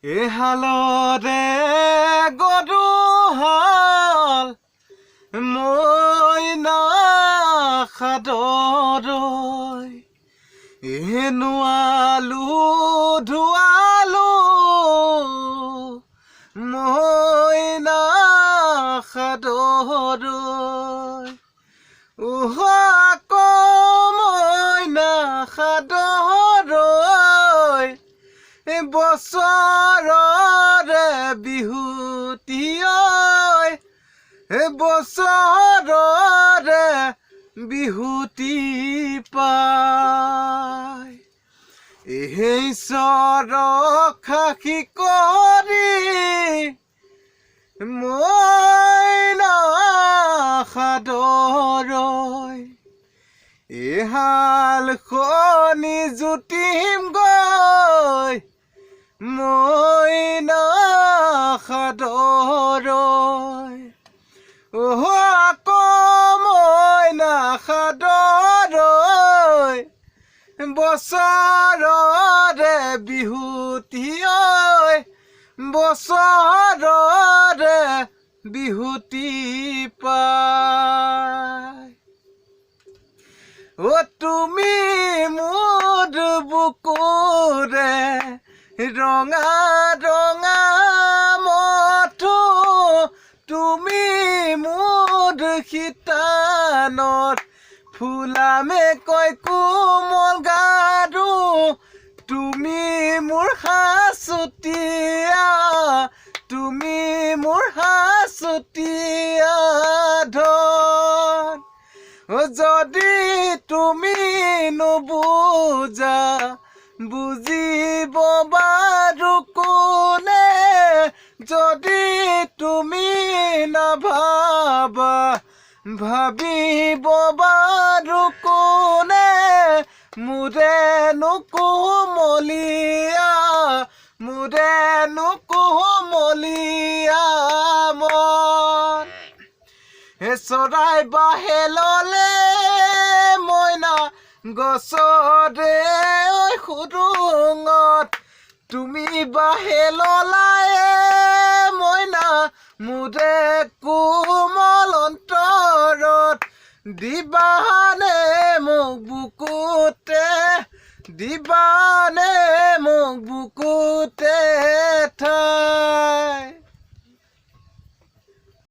এহালৰে গৰুহাল মই নাখাদৰৈ নোৱালো ধুৱালো মই নাখাদৰৈ আকৌ মই নাখাদৰৈ বছৰৰে বিহুতি বছৰৰে বিহুতি পায় এই চৰক সাক্ষী কৰি মই নাখাদৰৈ এহাল খনি জুতিম গৈ মই নাখাদৰৈ আকৌ মই নাখাদৰৈ বছৰৰে বিহুতি বছৰৰে বিহুতি পায় তুমি মোৰ বুকুৰে ৰঙা ৰঙা মথো তুমি মোৰ শিতানত ফুলামে কয় কোমল গাৰু তুমি মোৰ সাঁচতীয়া তুমি মোৰ সাঁচতীয়া ধন যদি তুমি নুবুজা বুজিব বাৰু কোনে যদি তুমি নাভাবা ভাবিব বাৰু কোনে মোৰেনো কোমলীয়া মন চৰাই বাহে ললে মইনা গছৰে সুৰুঙত তুমি বাহে ললায়ে মইনা মোৰে কোমল অন্তৰত দিবানে মোক বুকুতে দিবানে মোক বুকুতে ঠাই